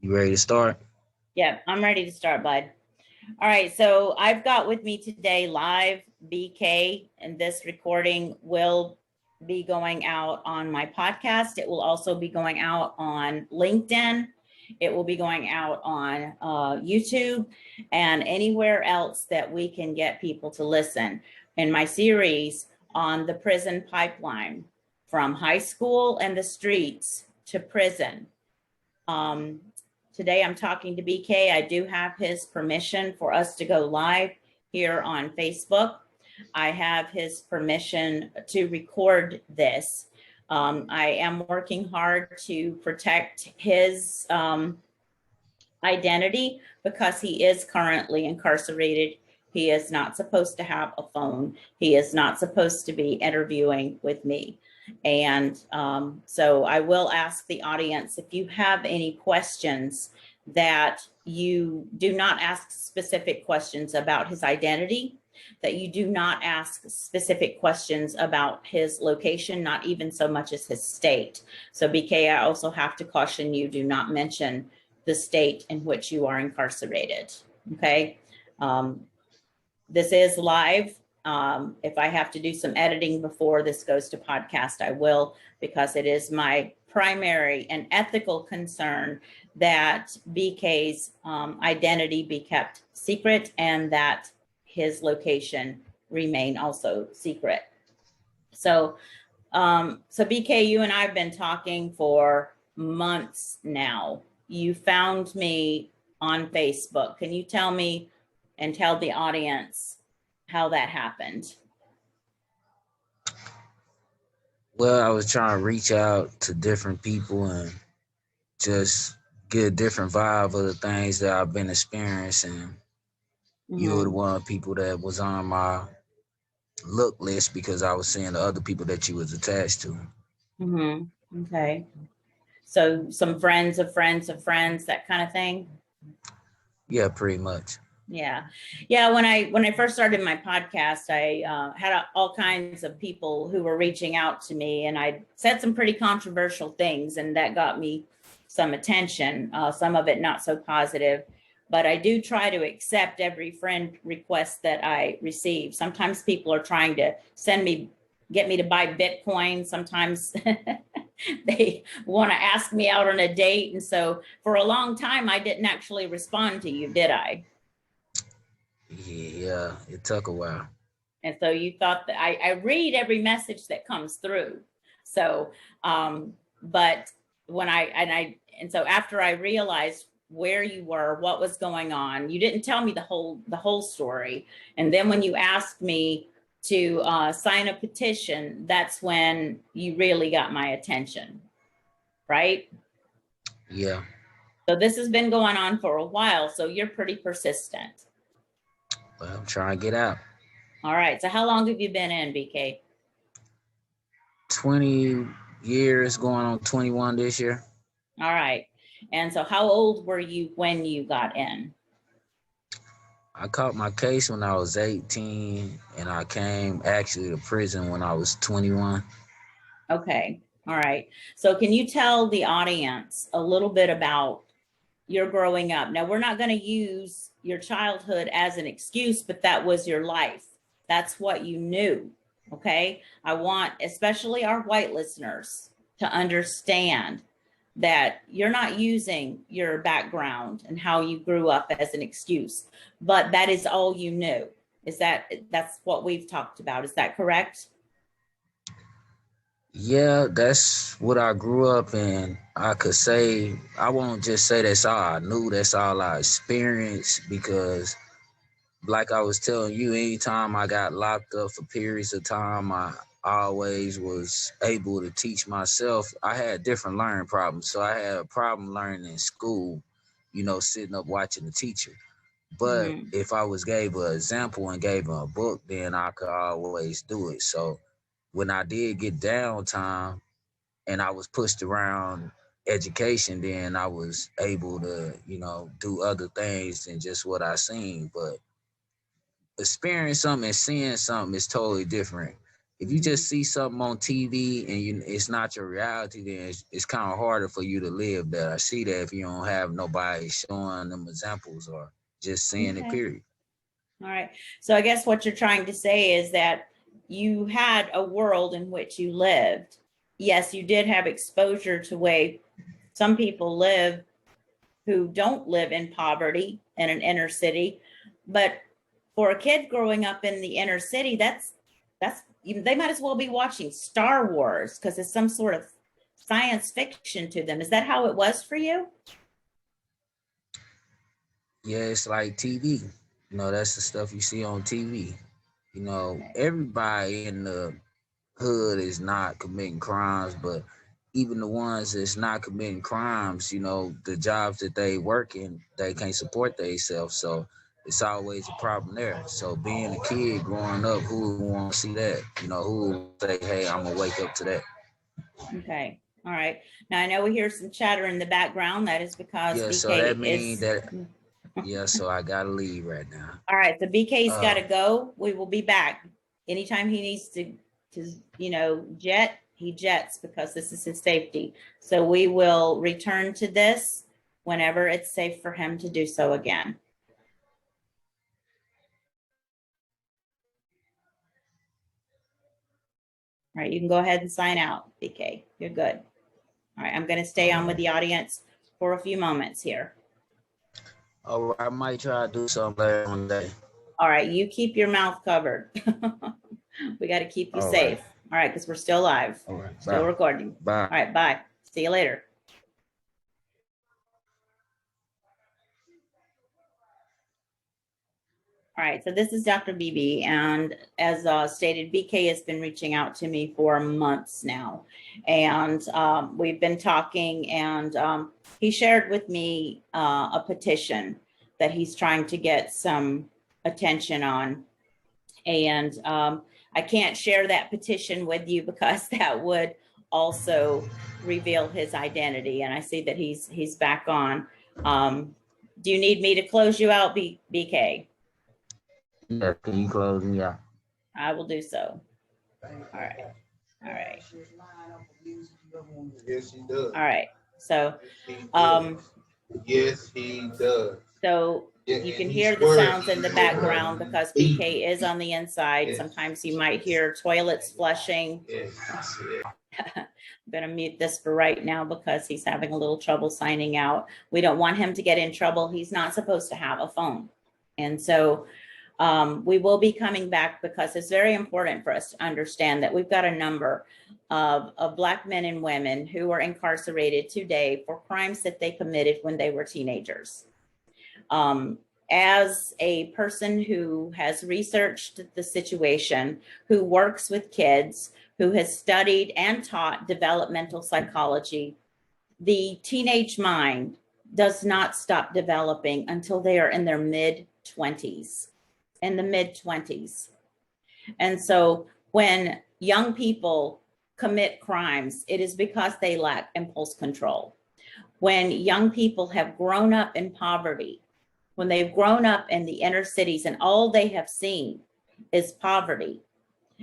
You ready to start? Yeah, I'm ready to start, bud. All right, so I've got with me today live BK, and this recording will be going out on my podcast. It will also be going out on LinkedIn. It will be going out on YouTube and anywhere else that we can get people to listen in my series on the prison pipeline from high school and the streets to prison. Um, Today I'm talking to BK. I do have his permission for us to go live here on Facebook. I have his permission to record this. I am working hard to protect his identity because he is currently incarcerated. He is not supposed to have a phone. He is not supposed to be interviewing with me. And so I will ask the audience if you have any questions that you do not ask specific questions about his identity, that you do not ask specific questions about his location, not even so much as his state. So BK, I also have to caution you, do not mention the state in which you are incarcerated. Okay. This is live. If I have to do some editing before this goes to podcast, I will, because it is my primary and ethical concern that BK's identity be kept secret and that his location remain also secret. So BK, you and I have been talking for months now. You found me on Facebook. Can you tell me and tell the audience how that happened? Well, I was trying to reach out to different people and just get a different vibe of the things that I've been experiencing. You were the one of the people that was on my look list because I was seeing the other people that you was attached to. Okay. So some friends of friends of friends, that kind of thing. Yeah, pretty much. Yeah. When I first started my podcast, I had all kinds of people who were reaching out to me, and I said some pretty controversial things, and that got me some attention. Some of it not so positive, but I do try to accept every friend request that I receive. Sometimes people are trying to get me to buy Bitcoin. Sometimes they want to ask me out on a date, and so for a long time I didn't actually respond to you, did I? Yeah, it took a while. And so you thought that I read every message that comes through. So, but so after I realized where you were, what was going on, you didn't tell me the whole story. And then when you asked me to sign a petition, that's when you really got my attention, right? Yeah. So this has been going on for a while. So you're pretty persistent. Well, I'm trying to get out. All right. So how long have you been in, BK? 20 years, going on 21 this year. All right. And so how old were you when you got in? I caught my case when I was 18, and I came actually to prison when I was 21. Okay. All right. So can you tell the audience a little bit about your growing up? Now, we're not going to use your childhood as an excuse, but that was your life. That's what you knew. Okay. I want especially our white listeners to understand that you're not using your background and how you grew up as an excuse, but that is all you knew. That's what we've talked about. Is that correct? Yeah, that's what I grew up in. I could say, I won't just say that's all I knew, that's all I experienced, because like I was telling you, anytime I got locked up for periods of time, I always was able to teach myself. I had different learning problems. So I had a problem learning in school, sitting up watching the teacher. But if I was gave an example and gave him a book, then I could always do it. So when I did get downtime and I was pushed around education, then I was able to, do other things than just what I seen. But experiencing something and seeing something is totally different. if you just see something on TV and it's not your reality, then it's kind of harder for you to live that. I see that if you don't have nobody showing them examples or just seeing it, Okay. period. All right. So I guess what you're trying to say is that you had a world in which you lived. Yes, you did have exposure to way some people live who don't live in poverty in an inner city, but for a kid growing up in the inner city, that's they might as well be watching Star Wars because it's some sort of science fiction to them. Is that how it was for you? Yeah, it's like TV. You know, that's the stuff you see on TV. You know, Okay. everybody in the hood is not committing crimes, but even the ones that's not committing crimes, you know, the jobs that they work in, they can't support themselves. So it's always a problem there. So being a kid growing up, who would want to see that? You know, who would say, hey, I'm gonna wake up to that? Okay. All right. Now I know we hear some chatter in the background. That is because Yeah, so BK that means is. that yeah, so I gotta leave right now. All right. So BK's got to Uh go. We will be back anytime he needs to jet. He jets because this is his safety. So we will return to this whenever it's safe for him to do so again. All right. You can go ahead and sign out, BK. You're good. All right. I'm going to stay on with the audience for a few moments here. oh, I might try to do something later one day. All right. You keep your mouth covered. We got to keep you All safe. right. All right. Because we're still live, All right. still Bye. recording. Bye. All right. Bye. See you later. All right, so this is Dr. BB, and as stated, BK has been reaching out to me for months now, and we've been talking, and he shared with me a petition that he's trying to get some attention on, and I can't share that petition with you because that would also reveal his identity, and I see that he's back on. Do you need me to close you out, BK? Yeah, can you close me out? I will do so. All right. All right. Yes, he does. All right. So, Yes, he does. So you can hear the sounds in the background because BK is on the inside. Sometimes you might hear toilets flushing. I'm going to mute this for right now because he's having a little trouble signing out. We don't want him to get in trouble. He's not supposed to have a phone. And so we will be coming back because it's very important for us to understand that we've got a number of Black men and women who are incarcerated today for crimes that they committed when they were teenagers. As a person who has researched the situation, who works with kids, who has studied and taught developmental psychology, the teenage mind does not stop developing until they are in their mid-20s. In the mid-20s. And so when young people commit crimes, it is because they lack impulse control. When young people have grown up in poverty, when they've grown up in the inner cities and all they have seen is poverty,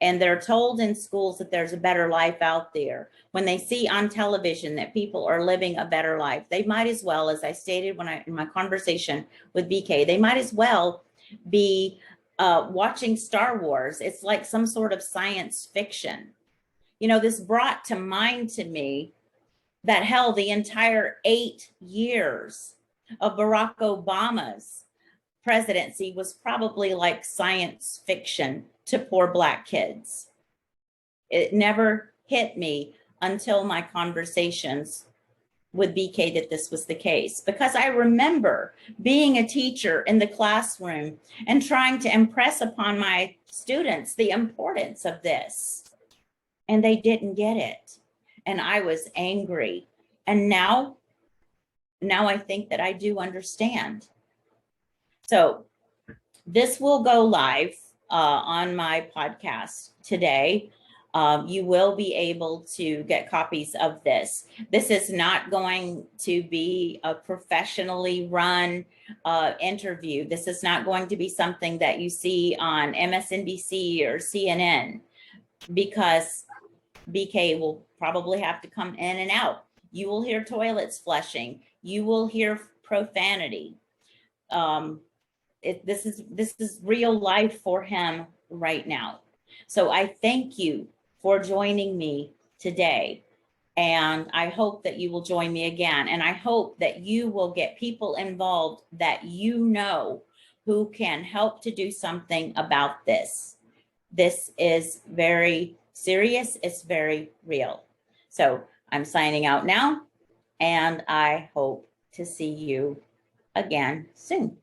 and they're told in schools that there's a better life out there, when they see on television that people are living a better life, they might as well, as I stated in my conversation with BK, they might as well be watching Star Wars. It's like some sort of science fiction. You know, this brought to mind to me that hell, the entire 8 years of Barack Obama's presidency was probably like science fiction to poor Black kids. It never hit me until my conversations with BK that this was the case, because I remember being a teacher in the classroom and trying to impress upon my students the importance of this, and they didn't get it, and I was angry. And now I think that I do understand. So this will go live on my podcast today. You will be able to get copies of this. This is not going to be a professionally run interview. This is not going to be something that you see on MSNBC or CNN. because BK will probably have to come in and out. You will hear toilets flushing. You will hear profanity. This is real life for him right now. So I thank you for joining me today. And I hope that you will join me again. And I hope that you will get people involved that you know who can help to do something about this. This is very serious. It's very real. So I'm signing out now, and I hope to see you again soon.